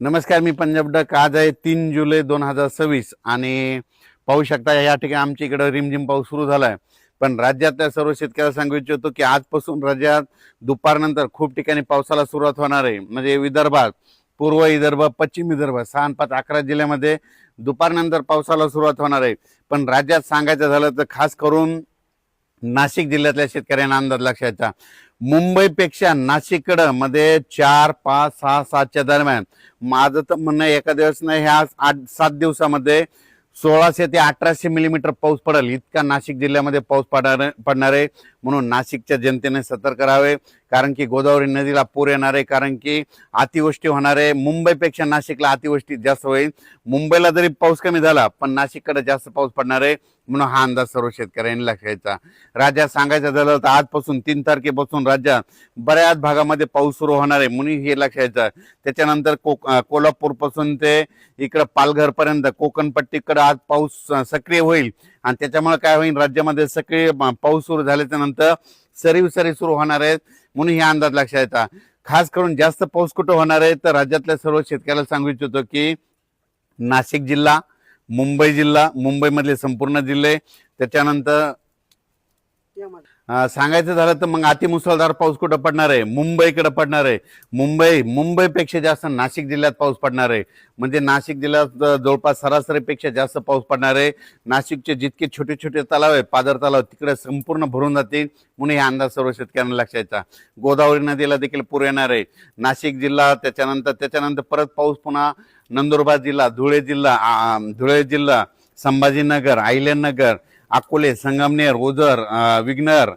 नमस्कार, मी पंजाब डक. आज आहे 3 जुलै 2026 आणि पाहू शकता या ठिकाणी आमच्या इकडे रिमझिम पाऊस सुरू झालाय. पण राज्यातल्या सर्व शेतकऱ्यांना सांगू इच्छितो की आजपासून राज्यात दुपारनंतर खूप ठिकाणी पावसाला सुरुवात होणार आहे. म्हणजे विदर्भात, पूर्व विदर्भ, पश्चिम विदर्भ 6 आणि 5 11 जिल्ह्यामध्ये दुपारनंतर पावसाला सुरुवात होणार आहे. पण राज्यात सांगायचं झालं तर खास करून नाशिक जिल्ह्यातल्या शेतकऱ्यांना अंदाज लक्षाचा, मुंबईपेक्षा नाशिककडं मध्ये 4, 5, 6, 7च्या दरम्यान माझं तर म्हणणं एका दिवस नाही, ह्या 8-7 दिवसामध्ये 1600 ते 1800 मिलीमीटर पाऊस पडेल इतका नाशिक जिल्ह्यामध्ये पाऊस पडणार आहे. म्हणून नाशिकच्या जनतेने सतर्क राहावे, कारण की गोदावरी नदीला पूर येणार आहे, कारण की अतिवृष्टी होणार आहे. मुंबईपेक्षा नाशिकला अतिवृष्टी जास्त होईल. मुंबईला जरी पाऊस कमी झाला पण नाशिककडे जास्त पाऊस पडणार आहे. म्हणून हा अंदाज सर्व शेतकऱ्यांनी लक्षायचा. राज्यात सांगायचं झालं तर आजपासून 3 तारखेपासून राज्यात बऱ्याच भागामध्ये पाऊस सुरू होणार आहे, म्हणून हे लक्षायचं. त्याच्यानंतर कोल्हापूर पासून ते इकडं पालघर पर्यंत कोकणपट्टीकडे आज पाऊस सक्रिय होईल आणि त्याच्यामुळे काय होईल, राज्यामध्ये सक्रिय पाऊस सुरू झाल्याच्या नंतर सरी सुरू होणार आहेत. म्हणून हे अंदाज लक्षायचा. खास करून जास्त पाऊस कुठं होणार आहे तर राज्यातल्या सर्व शेतकऱ्याला सांगू इच्छितो की नाशिक जिल्हा, मुंबई जिल्हा, मुंबईमधले संपूर्ण जिल्हे, त्याच्यानंतर सांगायचं झालं तर मग अतिमुसळधार पाऊस कुठं पडणार आहे, मुंबईकडे पडणार आहे. मुंबईपेक्षा जास्त नाशिक जिल्ह्यात पाऊस पडणार आहे. म्हणजे नाशिक जिल्ह्यात जवळपास सरासरीपेक्षा जास्त पाऊस पडणार आहे. नाशिकचे जितके छोटे छोटे तलाव आहे, पादर तलाव, तिकडे संपूर्ण भरून जातील. म्हणून हे अंदाज सर्व शेतकऱ्यांना लक्षायचा. गोदावरी नदीला देखील पूर येणार आहे. नाशिक जिल्हा, त्याच्यानंतर परत पाऊस पुन्हा नंदुरबार जिल्हा, धुळे जिल्हा, संभाजीनगर, अहिल्यानगर, अकोले, संगमनेर, ओझर, विघ्नर.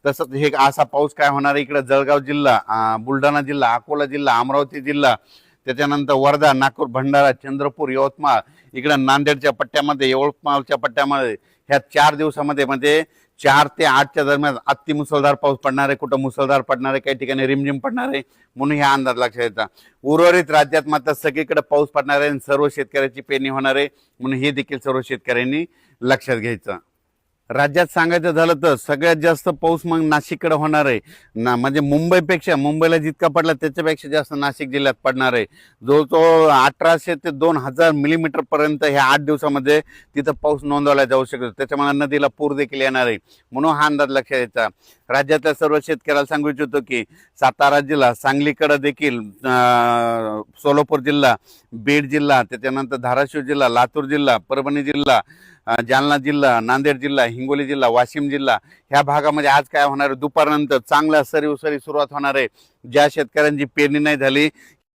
तसंच हे असा पाऊस काय होणार आहे इकडे जळगाव जिल्हा, बुलढाणा जिल्हा, अकोला जिल्हा, अमरावती जिल्हा, त्याच्यानंतर वर्धा, नागपूर, भंडारा, चंद्रपूर, यवतमाळ, इकडे नांदेडच्या पट्ट्यामध्ये, यवतमाळच्या पट्ट्यामध्ये ह्या 4 दिवसामध्ये म्हणजे 4 ते 8च्या दरम्यान अतिमुसळधार पाऊस पडणार आहे. कुठं मुसळधार पडणार आहे, काही ठिकाणी रिमझिम पडणार आहे. म्हणून हा अंदाज लक्षात येतात. उर्वरित राज्यात मात्र सगळीकडे पाऊस पडणार आहे आणि सर्व शेतकऱ्याची पेरणी होणार आहे. म्हणून हे देखील सर्व शेतकऱ्यांनी लक्षात घ्यायचं. राज्यात सांगायचं झालं तर सगळ्यात जास्त पाऊस मग नाशिककडे होणार आहे ना. म्हणजे मुंबईला जितका पडला त्याच्यापेक्षा जास्त नाशिक जिल्ह्यात पडणार आहे. जवळजवळ 1800 ते 2000 मिलीमीटर पर्यंत ह्या 8 दिवसामध्ये तिथं पाऊस नोंदवला जाऊ शकतो. त्याच्यामुळे नदीला पूर देखील येणार आहे. म्हणून हा अंदाज लक्षात यायचा. राज्यातल्या सर्व शेतकऱ्याला सांगू इच्छितो की सातारा जिल्हा, सांगलीकडे देखील, सोलापूर जिल्हा, बीड जिल्हा, त्याच्यानंतर धाराशिव जिल्हा, लातूर जिल्हा, परभणी जिल्हा, जालना जिल्हा, नांदेड जिल्हा, हिंगोली जिल्हा, वाशिम जिल्हा ह्या भागामध्ये आज काय होणार आहे, दुपारनंतर चांगला सरी सुरुवात होणार आहे. ज्या शेतकऱ्यांची पेरणी नाही झाली